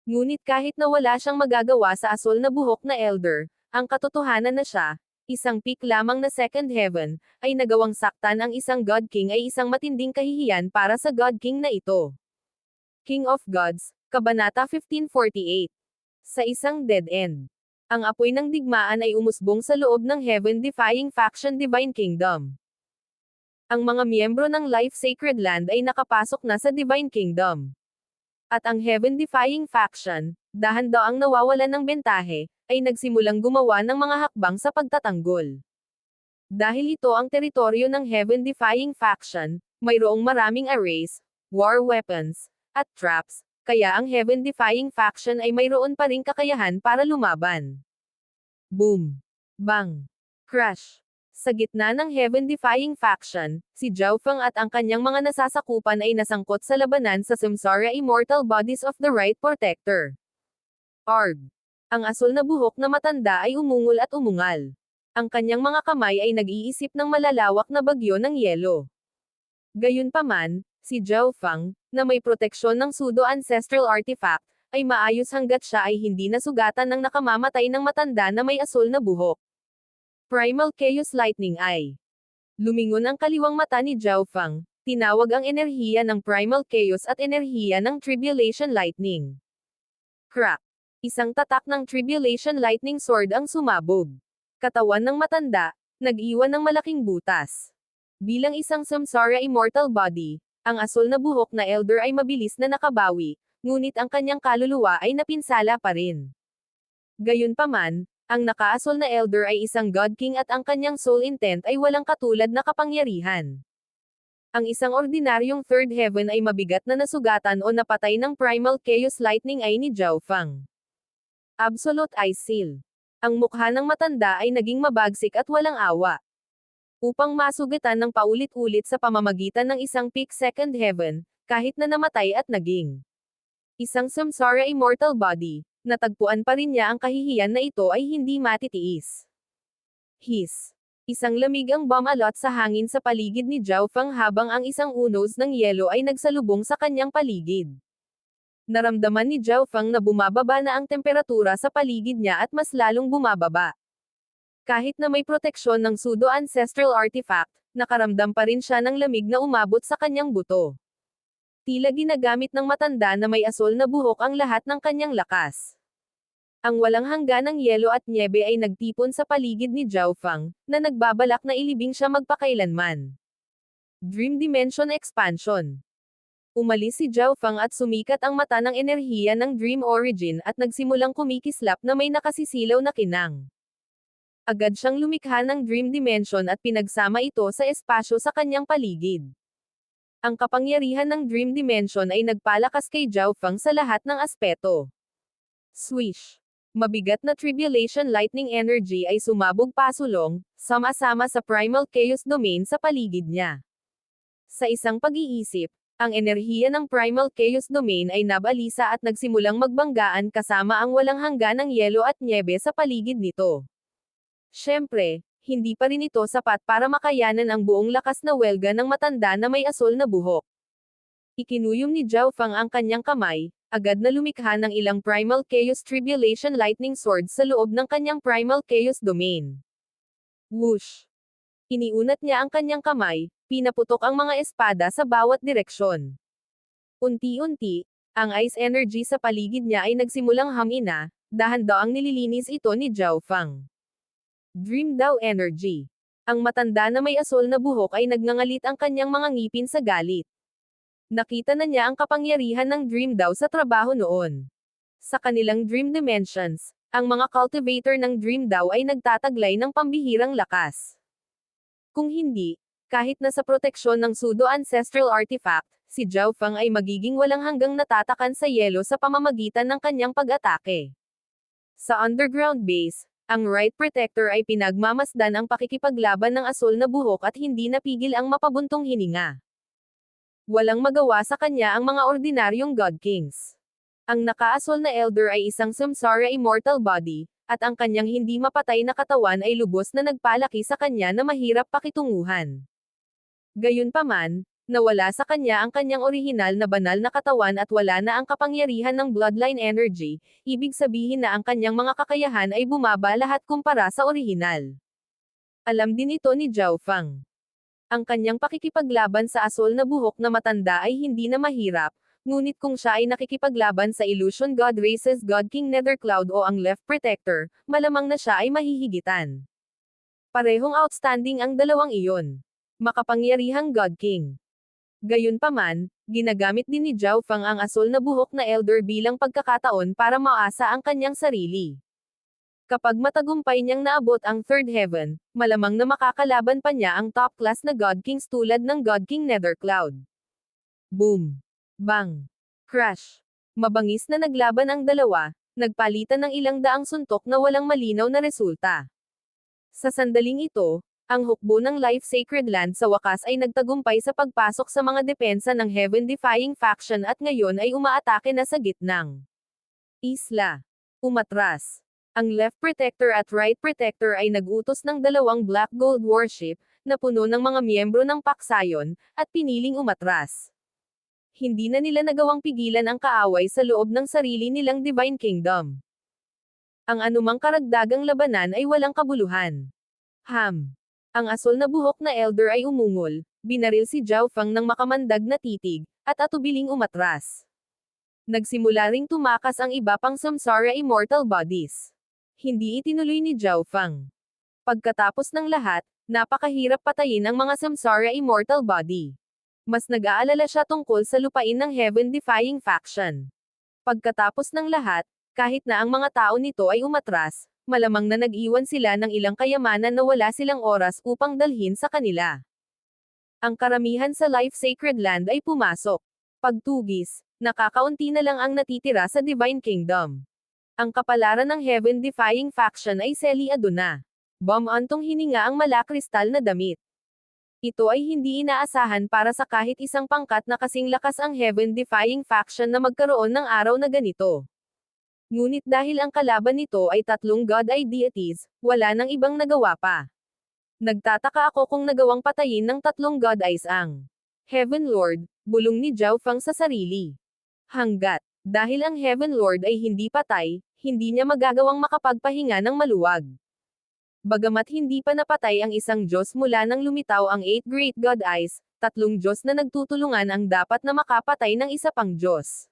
Ngunit kahit na wala siyang magagawa sa asol na buhok na Elder, ang katotohanan na siya, isang peak lamang na second heaven, ay nagawang saktan ang isang God King ay isang matinding kahihiyan para sa God King na ito. King of Gods, Kabanata 1548. Sa isang dead end. Ang apoy ng digmaan ay umusbong sa loob ng heaven-defying faction Divine Kingdom. Ang mga miyembro ng Life Sacred Land ay nakapasok na sa Divine Kingdom. At ang heaven-defying faction, dahan-daang nawawalan ng bentahe, ay nagsimulang gumawa ng mga hakbang sa pagtatanggol. Dahil ito ang teritoryo ng heaven-defying faction, mayroong maraming arrays, war weapons, at traps, kaya ang heaven-defying faction ay mayroon pa ring kakayahan para lumaban. Boom! Bang! Crash! Sa gitna ng heaven-defying faction, si Zhao Feng at ang kanyang mga nasasakupan ay nasangkot sa labanan sa Samsara Immortal Bodies of the Right Protector. Arg! Ang asul na buhok na matanda ay umungol at umungal. Ang kanyang mga kamay ay nag-iisip ng malalawak na bagyo ng yelo. Gayunpaman, si Zhao Feng, na may proteksyon ng pseudo-ancestral artifact, ay maayos hanggat siya ay hindi nasugatan ng nakamamatay ng matanda na may asul na buhok. Primal Chaos Lightning Eye. Lumingon ang kaliwang mata ni Zhao Feng, tinawag ang enerhiya ng Primal Chaos at enerhiya ng Tribulation Lightning. Crack! Isang tatak ng Tribulation Lightning Sword ang sumabog. Katawan ng matanda, nag-iwan ng malaking butas. Bilang isang Samsara Immortal Body, ang asul na buhok na Elder ay mabilis na nakabawi, ngunit ang kanyang kaluluwa ay napinsala pa rin. Gayunpaman, ang nakaasol na Elder ay isang God King at ang kanyang soul intent ay walang katulad na kapangyarihan. Ang isang ordinaryong Third Heaven ay mabigat na nasugatan o napatay ng Primal Chaos Lightning Eye ni Zhao Feng. Absolute Eye Seal. Ang mukha ng matanda ay naging mabagsik at walang awa. Upang masugatan ng paulit-ulit sa pamamagitan ng isang peak second heaven, kahit na namatay at naging isang Samsara Immortal Body, natagpuan pa rin niya ang kahihiyan na ito ay hindi matitiis. Hiss. Isang lamig ang bumalot sa hangin sa paligid ni Zhao Feng habang ang isang unos ng yelo ay nagsalubong sa kanyang paligid. Naramdaman ni Zhao Feng na bumababa na ang temperatura sa paligid niya at mas lalong bumababa. Kahit na may proteksyon ng pseudo-ancestral artifact, nakaramdam pa rin siya ng lamig na umabot sa kanyang buto. Tila ginagamit ng matanda na may asol na buhok ang lahat ng kanyang lakas. Ang walang hangganang yelo at nyebe ay nagtipon sa paligid ni Zhao Feng, na nagbabalak na ilibing siya magpakailanman. Dream Dimension Expansion. Umalis si Zhao Feng at sumikat ang mata ng enerhiya ng Dream Origin at nagsimulang kumikislap na may nakasisilaw na kinang. Agad siyang lumikha ng Dream Dimension at pinagsama ito sa espasyo sa kanyang paligid. Ang kapangyarihan ng Dream Dimension ay nagpalakas kay Zhao Feng sa lahat ng aspeto. Swish! Mabigat na Tribulation Lightning Energy ay sumabog pasulong, sama-sama sa Primal Chaos Domain sa paligid niya. Sa isang pag-iisip, ang enerhiya ng Primal Chaos Domain ay nabalisa at nagsimulang magbanggaan kasama ang walang hangganang yelo at nyebe sa paligid nito. Siyempre, hindi pa rin ito sapat para makayanan ang buong lakas na welga ng matanda na may asol na buhok. Ikinuyom ni Zhao Feng ang kanyang kamay, agad na lumikha ng ilang Primal Chaos Tribulation Lightning Swords sa loob ng kanyang Primal Chaos Domain. Whoosh! Iniunat niya ang kanyang kamay, pinaputok ang mga espada sa bawat direksyon. Unti-unti, ang ice energy sa paligid niya ay nagsimulang hamina, dahan-daang nililinis ito ni Zhao Feng. Dream Dao Energy. Ang matanda na may asol na buhok ay nagngangalit ang kanyang mga ngipin sa galit. Nakita na niya ang kapangyarihan ng Dream Dao sa trabaho noon. Sa kanilang Dream Dimensions, ang mga cultivator ng Dream Dao ay nagtataglay ng pambihirang lakas. Kung hindi, kahit na sa proteksyon ng pseudo-ancestral artifact, si Zhao Feng ay magiging walang hanggang natatakan sa yelo sa pamamagitan ng kanyang pag-atake. Sa underground base, Ang Right Protector ay pinagmamasdan ang pakikipaglaban ng asol na buhok at hindi napigil ang mapabuntong hininga. Walang magawa sa kanya ang mga ordinaryong God Kings. Ang nakaasol na Elder ay isang samsara immortal body, at ang kanyang hindi mapatay na katawan ay lubos na nagpalaki sa kanya na mahirap pakitunguhan. Gayunpaman, nawala sa kanya ang kanyang orihinal na banal na katawan at wala na ang kapangyarihan ng bloodline energy, ibig sabihin na ang kanyang mga kakayahan ay bumaba lahat kumpara sa orihinal. Alam din ito ni Zhao Feng. Ang kanyang pakikipaglaban sa asol na buhok na matanda ay hindi na mahirap, ngunit kung siya ay nakikipaglaban sa Illusion God Races God King Nethercloud o ang Left Protector, malamang na siya ay mahihigitan. Parehong outstanding ang dalawang iyon. Makapangyarihang God King. Gayunpaman, ginagamit din ni Zhao Feng ang asol na buhok na Elder bilang pagkakataon para maasa ang kanyang sarili. Kapag matagumpay niyang naabot ang Third Heaven, malamang na makakalaban pa niya ang top class na God Kings tulad ng God King Nethercloud. Boom! Bang! Crash! Mabangis na naglaban ang dalawa, nagpalitan ng ilang daang suntok na walang malinaw na resulta. Sa sandaling ito, ang hukbo ng Life Sacred Land sa wakas ay nagtagumpay sa pagpasok sa mga depensa ng Heaven-defying faction at ngayon ay umaatake na sa gitnang isla. Umatras. Ang Left Protector at Right Protector ay nag-utos ng dalawang Black Gold Warship, na puno ng mga miyembro ng Paksayon, at piniling umatras. Hindi na nila nagawang pigilan ang kaaway sa loob ng sarili nilang Divine Kingdom. Ang anumang karagdagang labanan ay walang kabuluhan. Ang asol na buhok na Elder ay umungol, binaril si Zhao Feng ng makamandag na titig, at atubiling umatras. Nagsimula ring tumakas ang iba pang samsara immortal bodies. Hindi itinuloy ni Zhao Feng. Pagkatapos ng lahat, napakahirap patayin ang mga samsara immortal body. Mas nag-aalala siya tungkol sa lupain ng Heaven-defying faction. Pagkatapos ng lahat, kahit na ang mga tao nito ay umatras, malamang na nag-iwan sila ng ilang kayamanan na wala silang oras upang dalhin sa kanila. Ang karamihan sa Life Sacred Land ay pumasok. Pagtugis, nakakaunti na lang ang natitira sa Divine Kingdom. Ang kapalaran ng Heaven-defying faction ay seliado na. Bumantong hininga ang malakristal na damit. Ito ay hindi inaasahan para sa kahit isang pangkat na kasing lakas ang Heaven-defying faction na magkaroon ng araw na ganito. Ngunit dahil ang kalaban nito ay tatlong God-eye deities, wala nang ibang nagawa pa. Nagtataka ako kung nagawang patayin ng tatlong God-eyes ang Heaven Lord, bulong ni Zhao Feng sa sarili. Dahil ang Heaven Lord ay hindi patay, hindi niya magagawang makapagpahinga ng maluwag. Bagamat hindi pa napatay ang isang Diyos mula nang lumitaw ang 8 Great God Eyes, tatlong Diyos na nagtutulungan ang dapat na makapatay ng isa pang Diyos.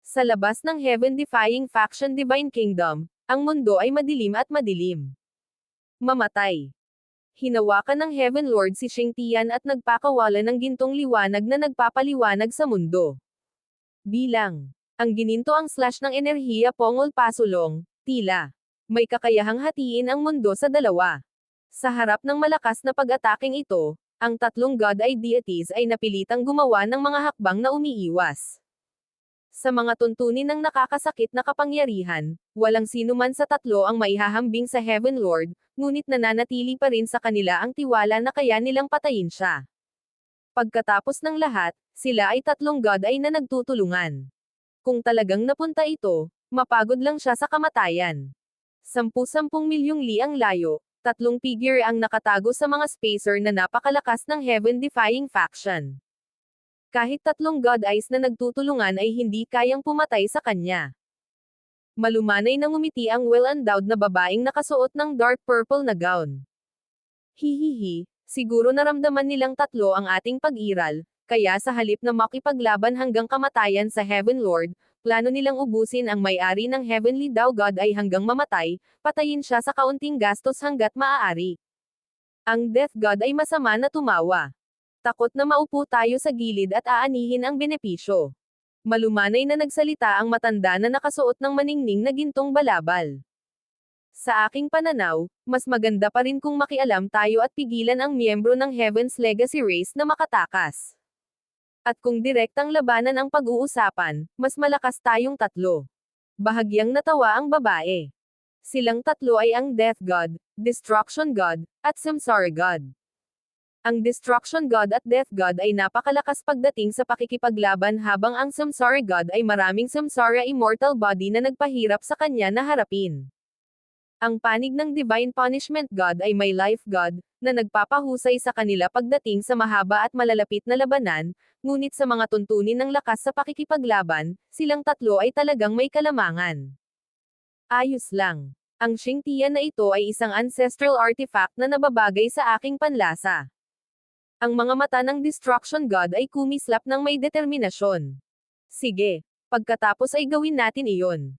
Sa labas ng Heaven-defying faction Divine Kingdom, ang mundo ay madilim at madilim. Mamatay. Hinawakan ng Heaven Lord si Xing Tian at nagpakawala ng gintong liwanag na nagpapaliwanag sa mundo. Bilang ang gininto ang slash ng enerhiya pongol pasulong, tila may kakayahang hatiin ang mundo sa dalawa. Sa harap ng malakas na pag-ataking ito, ang tatlong God-eye deities ay napilitang gumawa ng mga hakbang na umiiwas. Sa mga tuntunin ng nakakasakit na kapangyarihan, walang sino man sa tatlo ang maihahambing sa Heaven Lord, ngunit nananatili pa rin sa kanila ang tiwala na kaya nilang patayin siya. Pagkatapos ng lahat, sila ay tatlong God-eye na nagtutulungan. Kung talagang napunta ito, mapagod lang siya sa kamatayan. 10-10 milyong li ang layo, tatlong figure ang nakatago sa mga spacer na napakalakas ng Heaven-defying faction. Kahit tatlong God-eyes na nagtutulungan ay hindi kayang pumatay sa kanya. Malumanay na ngumiti ang well-endowed na babaeng nakasuot ng dark purple na gown. Hihihi, siguro naramdaman nilang tatlo ang ating pag-iral, kaya sa halip na makipaglaban hanggang kamatayan sa Heaven Lord, plano nilang ubusin ang may-ari ng Heavenly Dao God ay hanggang mamatay, patayin siya sa kaunting gastos hanggat maaari. Ang Death God ay masama na tumawa. Takot na maupo tayo sa gilid at aanihin ang benepisyo. Malumanay na nagsalita ang matanda na nakasuot ng maningning na gintong balabal. Sa aking pananaw, mas maganda pa rin kung makialam tayo at pigilan ang miyembro ng Heaven's Legacy Race na makatakas. At kung direktang labanan ang pag-uusapan, mas malakas tayong tatlo. Bahagyang natawa ang babae. Silang tatlo ay ang Death God, Destruction God, at Samsara God. Ang Destruction God at Death God ay napakalakas pagdating sa pakikipaglaban habang ang Samsara God ay maraming samsara immortal body na nagpahirap sa kanya na harapin. Ang panig ng Divine Punishment God ay may Life God, na nagpapahusay sa kanila pagdating sa mahaba at malalapit na labanan, ngunit sa mga tuntunin ng lakas sa pakikipaglaban, silang tatlo ay talagang may kalamangan. Ayos lang. Ang Xingtian na ito ay isang ancestral artifact na nababagay sa aking panlasa. Ang mga mata ng Destruction God ay kumislap ng may determinasyon. Sige, pagkatapos ay gawin natin iyon.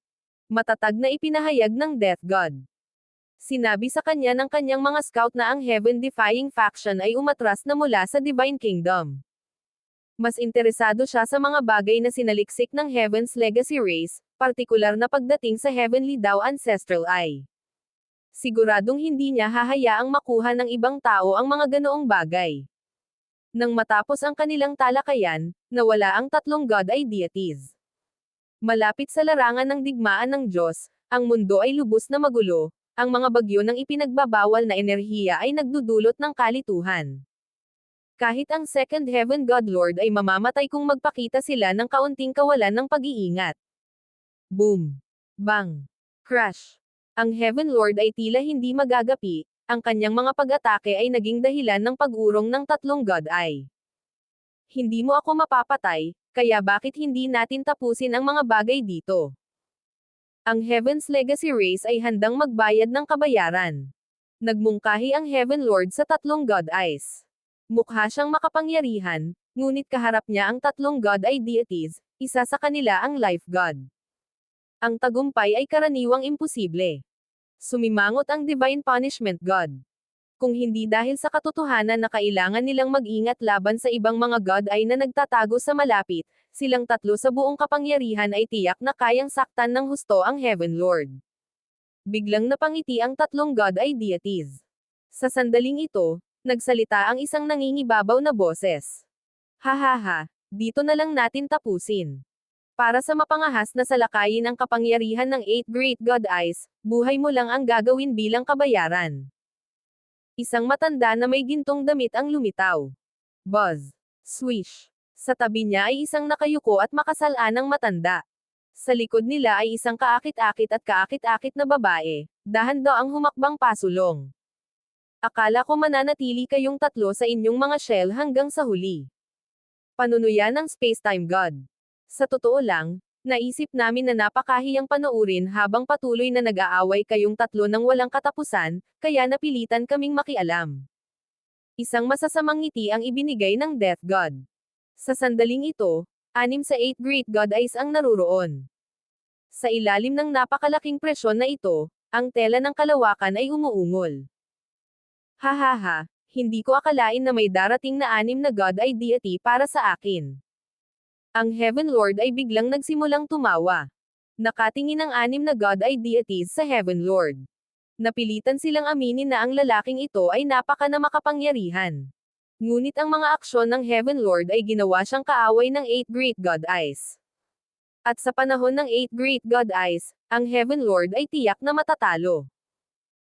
Matatag na ipinahayag ng Death God. Sinabi sa kanya ng kanyang mga scout na ang Heaven-defying faction ay umatras na mula sa Divine Kingdom. Mas interesado siya sa mga bagay na sinaliksik ng Heaven's Legacy Race, partikular na pagdating sa Heavenly Dao Ancestral Eye. Siguradong hindi niya hahayaang makuha ng ibang tao ang mga ganoong bagay. Nang matapos ang kanilang talakayan, nawala ang tatlong God ay deities. Malapit sa larangan ng digmaan ng Diyos, ang mundo ay lubos na magulo, ang mga bagyo ng ipinagbabawal na enerhiya ay nagdudulot ng kalituhan. Kahit ang Second Heaven God Lord ay mamamatay kung magpakita sila ng kaunting kawalan ng pag-iingat. Boom! Bang! Crash! Ang Heaven Lord ay tila hindi magagapi, ang kanyang mga pag-atake ay naging dahilan ng pag-urong ng tatlong God Eye. Hindi mo ako mapapatay, kaya bakit hindi natin tapusin ang mga bagay dito? Ang Heaven's Legacy Race ay handang magbayad ng kabayaran. Nagmungkahi ang Heaven Lord sa tatlong God Eyes. Mukha siyang makapangyarihan, ngunit kaharap niya ang tatlong God Eye deities, isa sa kanila ang Life God. Ang tagumpay ay karaniwang imposible. Sumimangot ang Divine Punishment God. Kung hindi dahil sa katotohanan na kailangan nilang mag-ingat laban sa ibang mga God ay na nagtatago sa malapit, silang tatlo sa buong kapangyarihan ay tiyak na kayang saktan ng husto ang Heaven Lord. Biglang napangiti ang tatlong God ay deities. Sa sandaling ito, nagsalita ang isang nangingibabaw na boses. Hahaha, dito na lang natin tapusin. Para sa mapangahas na salakayin ang kapangyarihan ng 8 Great God Eyes, buhay mo lang ang gagawin bilang kabayaran. Isang matanda na may gintong damit ang lumitaw. Buzz. Swish. Sa tabi niya ay isang nakayuko at makasalanang matanda. Sa likod nila ay isang kaakit-akit at kaakit-akit na babae, dahan-daang humakbang pasulong. Akala ko mananatili kayong tatlo sa inyong mga shell hanggang sa huli. Panunuyan ng Spacetime God. Sa totoo lang, naisip namin na napakahiyang panoorin habang patuloy na nag-aaway kayong tatlo ng walang katapusan, kaya napilitan kaming makialam. Isang masasamang ngiti ang ibinigay ng Death God. Sa sandaling ito, 6 sa 8 Great God Eyes ang naruroon. Sa ilalim ng napakalaking presyon na ito, ang tela ng kalawakan ay umuungol. Hahaha, hindi ko akalain na may darating na 6 na God Eye deity para sa akin. Ang Heaven Lord ay biglang nagsimulang tumawa. Nakatingin ang 6 na God Eye deities sa Heaven Lord. Napilitan silang aminin na ang lalaking ito ay napaka na makapangyarihan. Ngunit ang mga aksyon ng Heaven Lord ay ginawa siyang kaaway ng 8 Great God Eyes. At sa panahon ng 8 Great God Eyes, ang Heaven Lord ay tiyak na matatalo.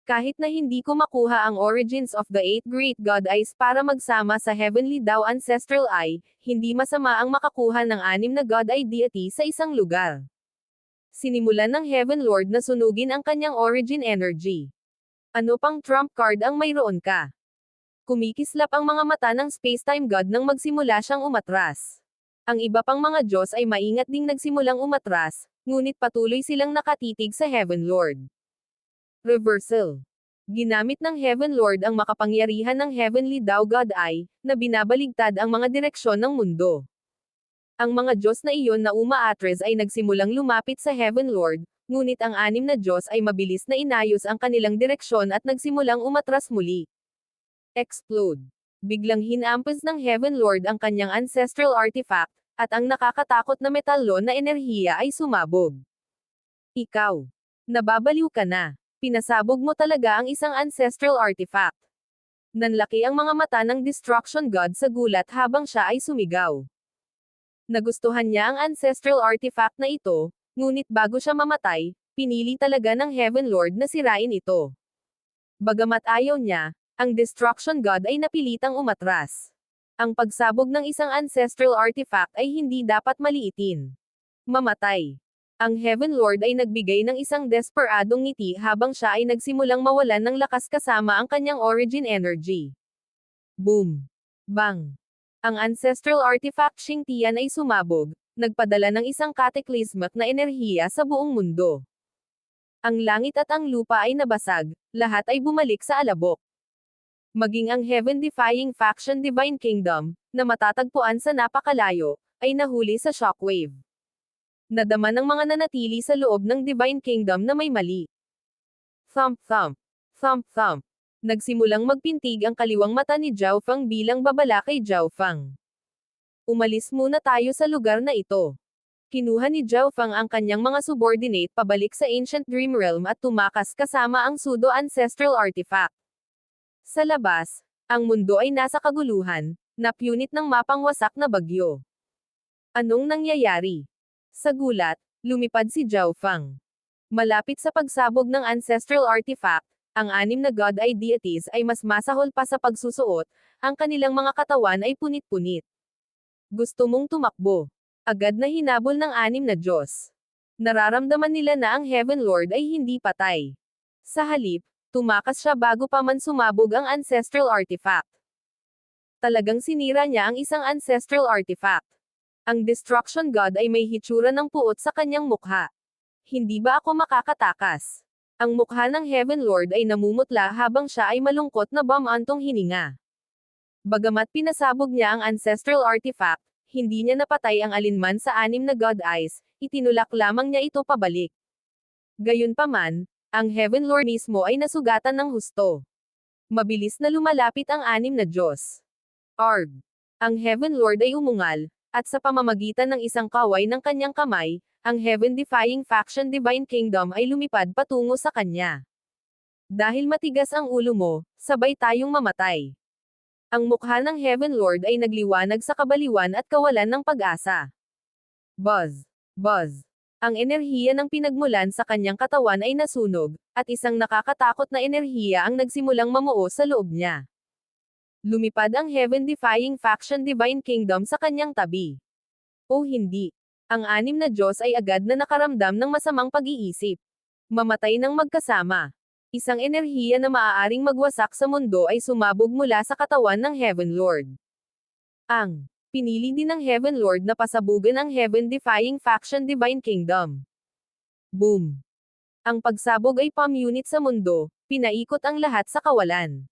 Kahit na hindi ko makuha ang origins of the 8 Great God Eyes para magsama sa Heavenly Dao Ancestral Eye, hindi masama ang makakuha ng 6 na God Eye deity sa isang lugar. Sinimulan ng Heaven Lord na sunugin ang kanyang origin energy. Ano pang trump card ang mayroon ka? Kumikislap ang mga mata ng Spacetime God nang magsimula siyang umatras. Ang iba pang mga Diyos ay maingat ding nagsimulang umatras, ngunit patuloy silang nakatitig sa Heaven Lord. Reversal. Ginamit ng Heaven Lord ang makapangyarihan ng Heavenly Dao God Eye, na binabaligtad ang mga direksyon ng mundo. Ang mga Diyos na iyon na umaatres ay nagsimulang lumapit sa Heaven Lord, ngunit ang 6 na Diyos ay mabilis na inayos ang kanilang direksyon at nagsimulang umatras muli. Explode. Biglang hinampas ng Heaven Lord ang kanyang ancestral artifact, at ang nakakatakot na metallo na enerhiya ay sumabog. Ikaw. Nababaliw ka na. Pinasabog mo talaga ang isang ancestral artifact. Nanlaki ang mga mata ng Destruction God sa gulat habang siya ay sumigaw. Nagustuhan niya ang ancestral artifact na ito, ngunit bago siya mamatay, pinili talaga ng Heaven Lord na sirain ito. Bagamat ayaw niya, ang Destruction God ay napilitang umatras. Ang pagsabog ng isang ancestral artifact ay hindi dapat maliitin. Mamatay. Ang Heaven Lord ay nagbigay ng isang desperadong ngiti habang siya ay nagsimulang mawalan ng lakas kasama ang kanyang origin energy. Boom! Bang! Ang ancestral artifact Xingtian ay sumabog, nagpadala ng isang cataclysmic na enerhiya sa buong mundo. Ang langit at ang lupa ay nabasag, lahat ay bumalik sa alabok. Maging ang heaven-defying faction Divine Kingdom, na matatagpuan sa napakalayo, ay nahuli sa shockwave. Nadama ng mga nanatili sa loob ng Divine Kingdom na may mali. Thump thump. Thump thump. Nagsimulang magpintig ang kaliwang mata ni Zhao Feng bilang babala kay Zhao Feng. Umalis muna tayo sa lugar na ito. Kinuha ni Zhao Feng ang kanyang mga subordinate pabalik sa Ancient Dream Realm at tumakas kasama ang pseudo-ancestral artifact. Sa labas, ang mundo ay nasa kaguluhan, napunit ng mapangwasak na bagyo. Anong nangyayari? Sa gulat, lumipad si Zhao Feng. Malapit sa pagsabog ng ancestral artifact, ang 6 na God Eye deities ay mas masahol pa sa pagsusuot, ang kanilang mga katawan ay punit-punit. Gusto mong tumakbo. Agad na hinabol ng 6 na Diyos. Nararamdaman nila na ang Heaven Lord ay hindi patay. Sa halip, tumakas siya bago pa man sumabog ang ancestral artifact. Talagang sinira niya ang isang ancestral artifact. Ang Destruction God ay may hitsura ng puot sa kanyang mukha. Hindi ba ako makakatakas? Ang mukha ng Heaven Lord ay namumutla habang siya ay malungkot na bumantong hininga. Bagamat pinasabog niya ang ancestral artifact, hindi niya napatay ang alinman sa 6 na God Eyes, itinulak lamang niya ito pabalik. Gayunpaman, ang Heaven Lord mismo ay nasugatan ng husto. Mabilis na lumalapit ang 6 na Diyos. Arg! Ang Heaven Lord ay umungal, at sa pamamagitan ng isang kaway ng kanyang kamay, ang heaven-defying faction Divine Kingdom ay lumipad patungo sa kanya. Dahil matigas ang ulo mo, sabay tayong mamatay. Ang mukha ng Heaven Lord ay nagliwanag sa kabaliwan at kawalan ng pag-asa. Buzz! Buzz! Ang enerhiya ng pinagmulan sa kanyang katawan ay nasunog, at isang nakakatakot na enerhiya ang nagsimulang mamuo sa loob niya. Lumipad ang heaven-defying faction Divine Kingdom sa kanyang tabi. O hindi. Ang 6 na Diyos ay agad na nakaramdam ng masamang pag-iisip. Mamatay ng magkasama. Isang enerhiya na maaaring magwasak sa mundo ay sumabog mula sa katawan ng Heaven Lord. Pinili din ng Heaven Lord na pasabugan ang heaven-defying faction Divine Kingdom. Boom! Ang pagsabog ay pamunit sa mundo, pinaikot ang lahat sa kawalan.